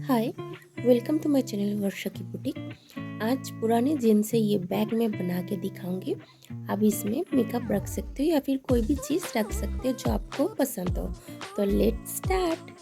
Hi, welcome to my channel Varsha की boutique. आज पुराने जीन्स से ये बैग मैं बना के दिखाऊंगी। आप इसमें मेकअप रख सकते हो या फिर कोई भी चीज़ रख सकते हो जो आपको पसंद हो। तो लेट्स स्टार्ट।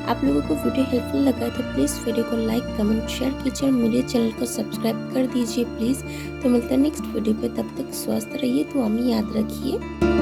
आप लोगों को वीडियो हेल्पफुल लगा है तो प्लीज़ वीडियो को लाइक कमेंट शेयर कीजिए और मेरे चैनल को सब्सक्राइब कर दीजिए प्लीज़। तो मिलता है नेक्स्ट वीडियो पे, तब तक स्वस्थ रहिए, तो हमें याद रखिए।